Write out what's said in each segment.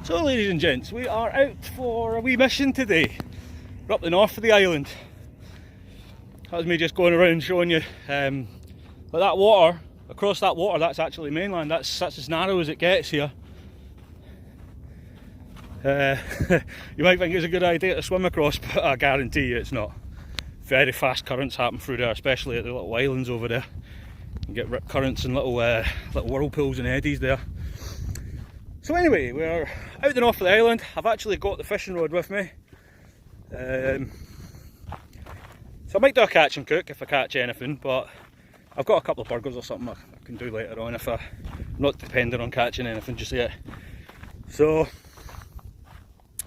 So ladies and gents, we are out for a wee mission today. We're up the north of the island. That was me just going around showing you like that water, across that water, that's actually mainland. That's as narrow as it gets here. You might think it's a good idea to swim across, but I guarantee you it's not. Very fast currents happen through there, especially at the little islands over there. You get rip currents and little whirlpools and eddies there. So anyway, we're out the north of the island. I've actually got the fishing rod with me. So I might do a catch and cook if I catch anything, but I've got a couple of burgers or something I can do later on if I'm not dependent on catching anything just yet. So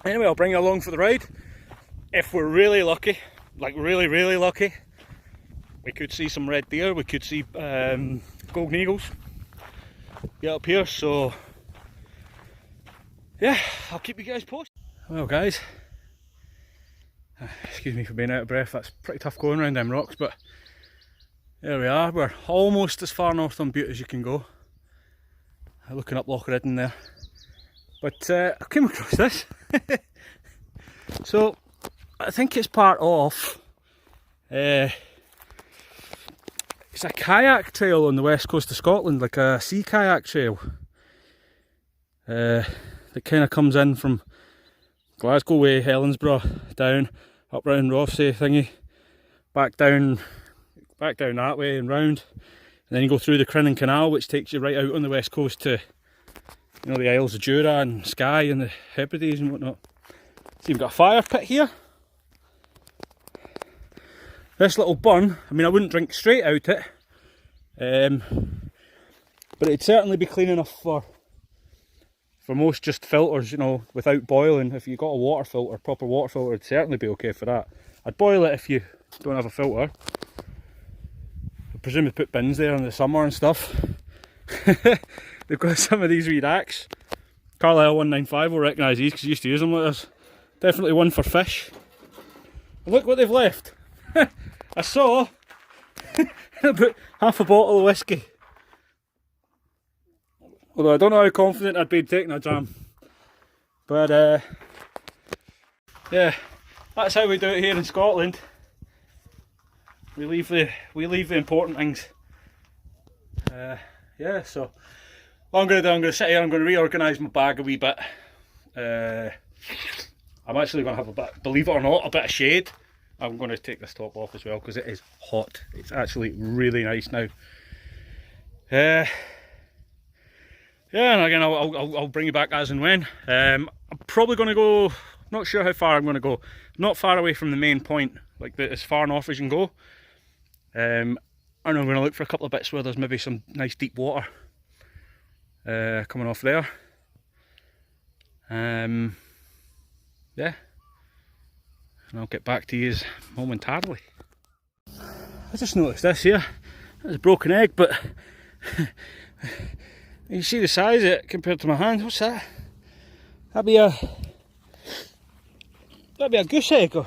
anyway, I'll bring you along for the ride. If we're really lucky, like really lucky, we could see some red deer, we could see golden eagles get up here, so yeah, I'll keep you guys posted. Well guys, excuse me for being out of breath, that's pretty tough going around them rocks, but there we are. We're almost as far north on Bute as you can go. Looking up Loch Ridden there. But I came across this. So I think it's part of it's a kayak trail on the west coast of Scotland, like a sea kayak trail. That kind of comes in from Glasgow way, Helensburgh, down, up round Rothesay thingy, back down that way and round, and then you go through the Crinan Canal, which takes you right out on the west coast to, you know, the Isles of Jura and Skye and the Hebrides and whatnot. So you've got a fire pit here. This little burn, I mean, I wouldn't drink straight out it, but it'd certainly be clean enough for most just filters, you know, without boiling. If you got a water filter, proper water filter, it'd certainly be okay for that. I'd boil it if you don't have a filter. I presume they put bins there in the summer and stuff. They've got some of these wee racks. Carlisle 195 will recognise these because you used to use them like this. Definitely one for fish. And look what they've left. I saw about half a bottle of whiskey. Although I don't know how confident I'd be taking a dram. But yeah, that's how we do it here in Scotland. We leave the important things. Yeah, so what I'm going to sit here, I'm going to reorganise my bag a wee bit. I'm actually going to have a bit, believe it or not, a bit of shade. I'm going to take this top off as well because it is hot. It's actually really nice now. Yeah, and again, I'll bring you back as and when. I'm probably going to go, not sure how far I'm going to go. Not far away from the main point, like as far north as you can go. I know I'm going to look for a couple of bits where there's maybe some nice deep water coming off there. Yeah, and I'll get back to you momentarily. I just noticed this here. That's a broken egg, but you see the size of it compared to my hand. What's that? That'd be a goose egg. So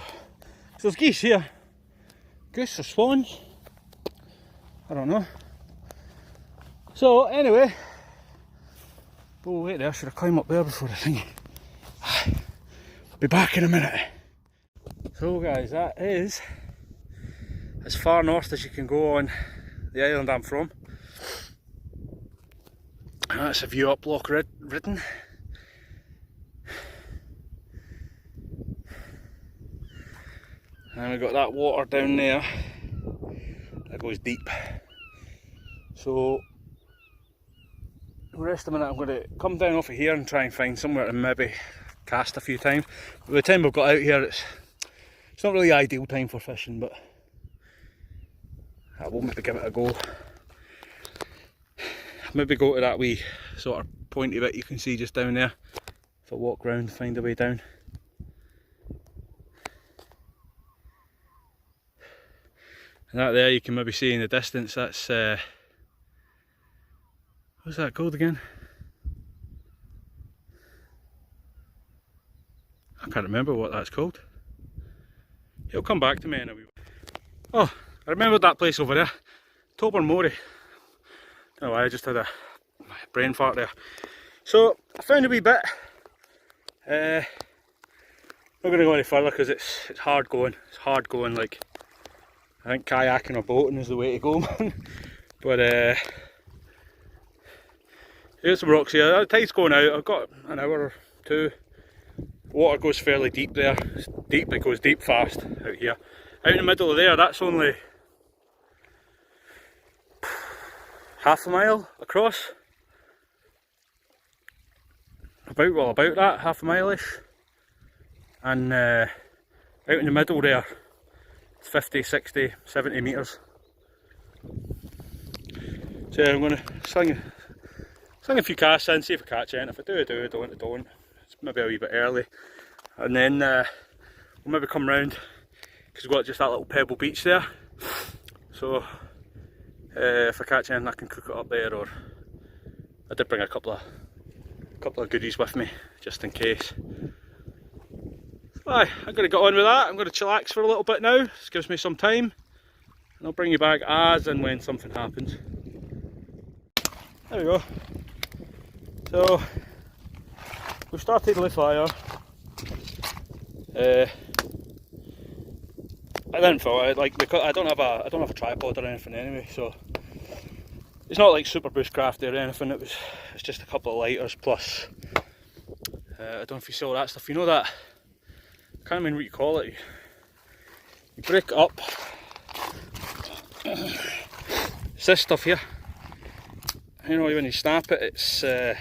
there's geese here. Goose or swans? I don't know. So anyway, oh wait there, should I climb up there before the thing? Be back in a minute. So guys, that is as far north as you can go on the island I'm from. And that's a view up Loch Ridden. And we've got that water down there that goes deep. So the rest of the minute I'm going to come down off of here and try and find somewhere to maybe cast a few times. By the time we've got out here, it's not really ideal time for fishing, but I will maybe give it a go. Maybe go to that wee sort of pointy bit you can see just down there. If I walk round, find a way down. And that there you can maybe see in the distance, that's what's that called again? I can't remember what that's called. It'll come back to me in a wee bit. Oh, I remembered that place over there. Tobermory. Don't know why, I just had a brain fart there. So I found a wee bit. Not going to go any further because it's hard going. It's hard going. Like, I think kayaking or boating is the way to go, man. But here's some rocks here. The tide's going out. I've got an hour or two. Water goes fairly deep there. It's deep. It goes deep fast out here. Out in the middle of there, that's only half a mile across. About that, half a mile-ish. And out in the middle there, it's 50, 60, 70 metres. So yeah, I'm going to sling a few casts in, see if I catch any. If I do, I do. I don't, I don't. It's maybe a wee bit early. And then we'll maybe come round, because we've got just that little pebble beach there. So if I catch anything, I can cook it up there, or I did bring a couple of goodies with me, just in case. Aye, I'm going to get on with that. I'm going to chillax for a little bit now. This gives me some time. And I'll bring you back as and when something happens. There we go. So, we started the fire. I didn't feel it, like, because I don't have a tripod or anything anyway, so it's not like super bushcrafty or anything. It's just a couple of lighters plus I don't know if you saw that stuff. You know that, I can't remember what you call it. You break it up. It's this stuff here. You know, when you snap it, it's kind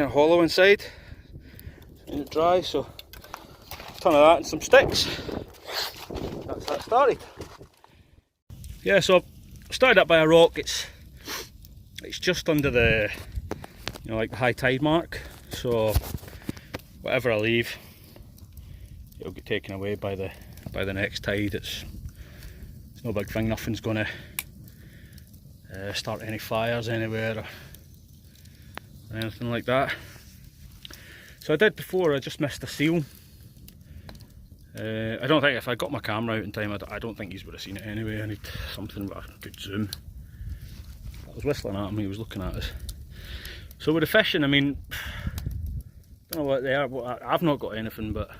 of hollow inside. And it dry, so a ton of that and some sticks. That's that started. Yeah, so I started up by a rock. It's just under the, you know, like the high tide mark. So whatever I leave, it'll get taken away by the next tide. It's no big thing. Nothing's gonna start any fires anywhere or anything like that. So I did before. I just missed a seal. I don't think if I got my camera out in time, I don't think you would have seen it anyway. I need something with a good zoom. I was whistling at him, he was looking at us. So with the fishing, I mean, don't know what they are. I've not got anything, but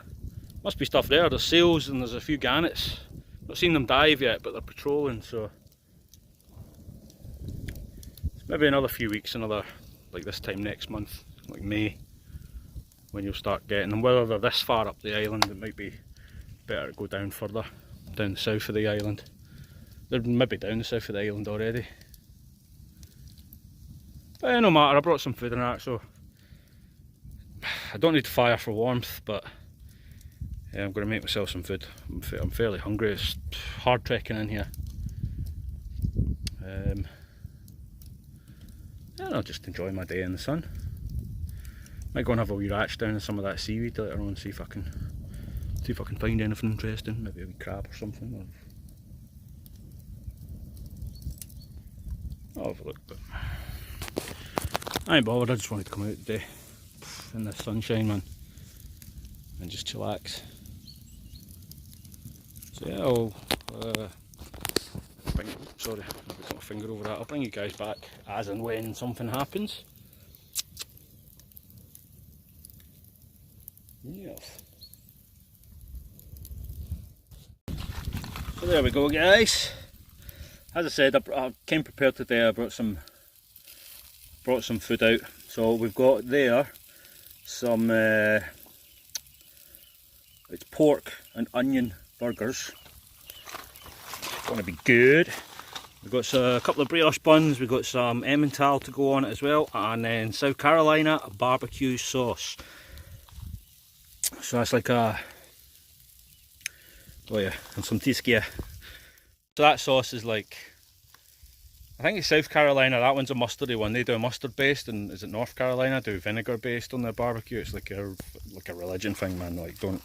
must be stuff there. There's seals and there's a few gannets. Not seen them dive yet, but they're patrolling, so it's maybe another few weeks, like this time next month, like May, when you'll start getting them. Whether they're this far up the island, it might be better to go down further, down the south of the island. They're maybe down the south of the island already. But no matter, I brought some food and that, so I don't need fire for warmth, but yeah, I'm going to make myself some food. I'm fairly hungry. It's hard trekking in here. And I'll just enjoy my day in the sun. Might go and have a wee ratch down in some of that seaweed later on, see if I can find anything interesting. Maybe a wee crab or something. I'll have a look, but I ain't bothered. I just wanted to come out today in the sunshine, man, and just chillax. So yeah, I'll sorry, I've got my finger over that. I'll bring you guys back as and when something happens. Yes. So there we go, guys. As I said, I came prepared today. I brought some food out. So we've got there some it's pork and onion burgers. Going to be good. We've got a couple of brioche buns. We've got some Emmental to go on it as well, and then South Carolina barbecue sauce. So that's like a, oh yeah, and some Tiskia. So that sauce is like, I think it's South Carolina. That one's a mustardy one. They do a mustard based, and is it North Carolina do vinegar based on their barbecue? It's like a religion thing, man. Like don't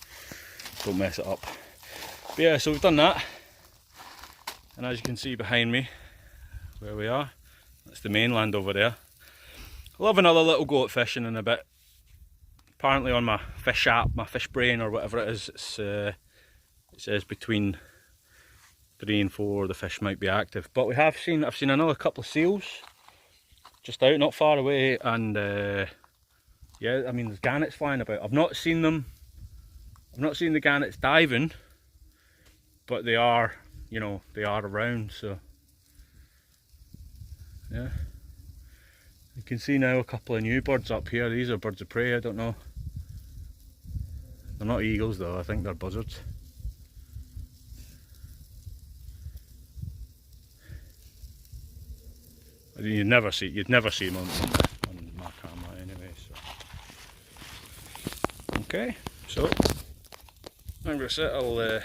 mess it up. But yeah, so we've done that, and as you can see behind me, where we are, that's the mainland over there. I'll have another little go at fishing in a bit. Apparently on my fish app, my fish brain or whatever it is, it says between 3 and 4 the fish might be active. But I've seen another couple of seals just out, not far away, and yeah, I mean there's gannets flying about. I've not seen them. I've not seen the gannets diving, but they are, you know, they are around. So yeah, you can see now a couple of new birds up here. These are birds of prey. I don't know. They're not eagles though. I think they're buzzards. You'd never see them on my camera anyway. So okay, so I'm gonna sit. I'll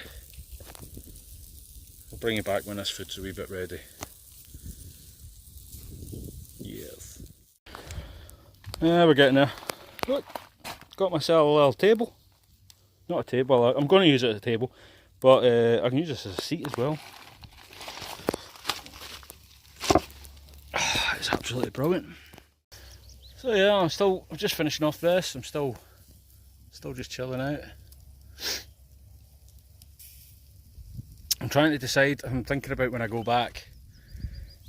bring you back when this food's a wee bit ready. Yes. Yeah, we're getting there. Look, got myself a little table. Not a table. I'm going to use it as a table, but I can use this as a seat as well. It's absolutely brilliant. So yeah, I'm just finishing off this. I'm still just chilling out. I'm trying to decide. I'm thinking about when I go back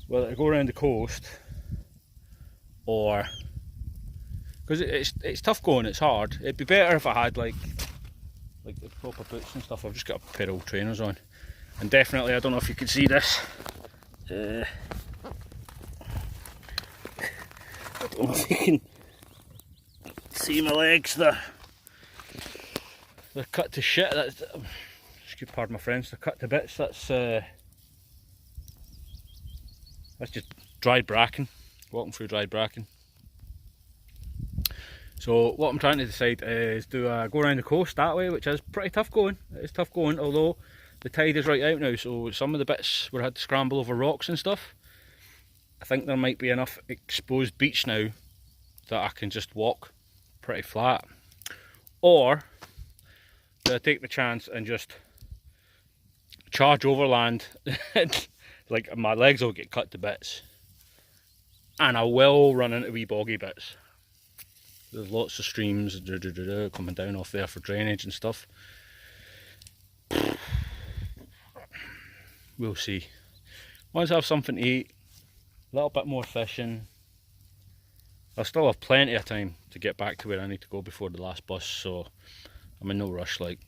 whether to go around the coast or, because it's tough going. It's hard. It'd be better if I had like the proper boots and stuff. I've just got a pair of trainers on, and definitely, I don't know if you can see this. I don't know if you can see my legs. They're cut to shit. That's, excuse pardon my French. They're cut to bits. That's just dried bracken. Walking through dried bracken. So what I'm trying to decide is, do I go around the coast that way, which is pretty tough going. It is tough going, although the tide is right out now, so some of the bits where I had to scramble over rocks and stuff, I think there might be enough exposed beach now that I can just walk pretty flat. Or do I take the chance and just charge overland? Like, my legs will get cut to bits, and I will run into wee boggy bits. There's lots of streams coming down off there for drainage and stuff. We'll see. Once I have something to eat, a little bit more fishing, I'll still have plenty of time to get back to where I need to go before the last bus, so I'm in no rush. Like,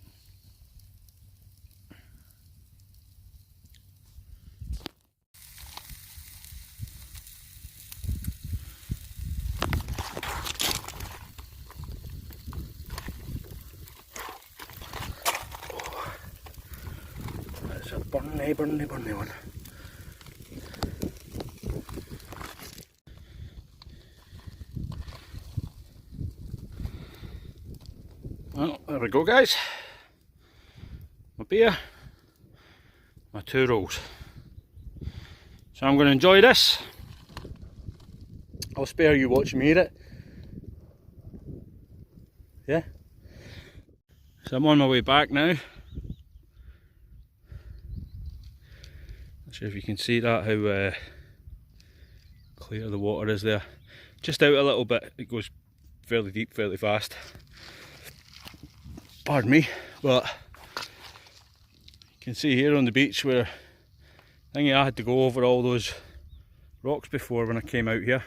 that's a burny one. Well, there we go, guys. My beer, my 2 rolls. So I'm going to enjoy this. I'll spare you watching me eat it. Yeah. So I'm on my way back now. Not sure if you can see that, how clear the water is there. Just out a little bit, it goes fairly deep, fairly fast. Pardon me, but you can see here on the beach where I think I had to go over all those rocks before when I came out here.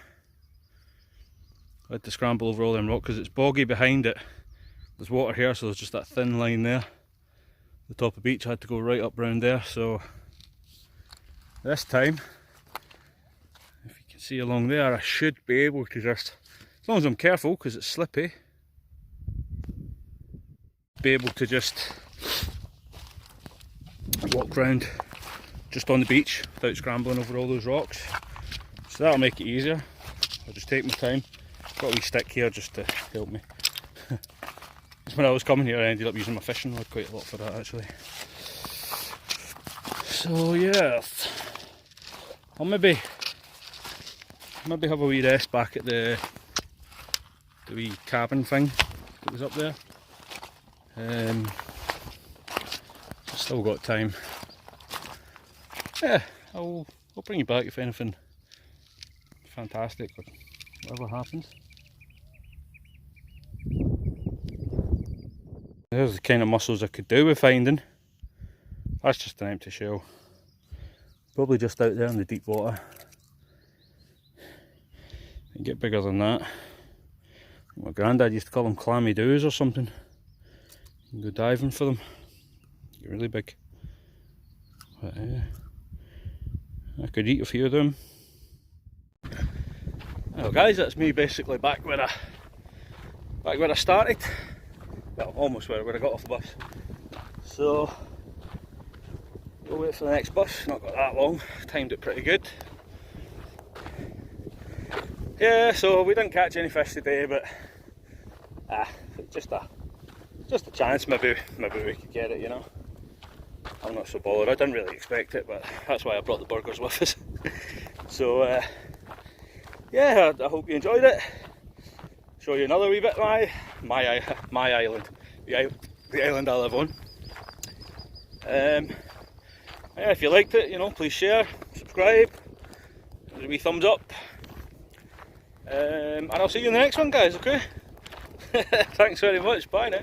I had to scramble over all them rocks because it's boggy behind it. There's water here, so there's just that thin line there. The top of the beach, I had to go right up round there. So this time, if you can see along there, I should be able to just, as long as I'm careful because it's slippy, be able to just walk round just on the beach without scrambling over all those rocks. So that'll make it easier. I'll just take my time. Got a wee stick here just to help me. When I was coming here, I ended up using my fishing rod quite a lot for that, actually. So yeah, I'll maybe have a wee rest back at the wee cabin thing that was up there. Still got time. Yeah, I'll bring you back if anything fantastic or whatever happens. There's the kind of mussels I could do with finding. That's just an empty shell. Probably just out there in the deep water. You can get bigger than that. My granddad used to call them clammy doos or something. You can go diving for them. They're really big. But, I could eat a few of them. Well guys, that's me basically back where I started. Well, almost where I got off the bus. So we'll wait for the next bus. Not got that long. Timed it pretty good. Yeah, so we didn't catch any fish today, but just a chance. Maybe we could get it, you know. I'm not so bothered. I didn't really expect it, but that's why I brought the burgers with us. So yeah, I hope you enjoyed it. Show you another wee bit my island, the island I live on. Yeah, if you liked it, you know, please share, subscribe, give a wee thumbs up, and I'll see you in the next one, guys. Okay. Thanks very much. Bye now.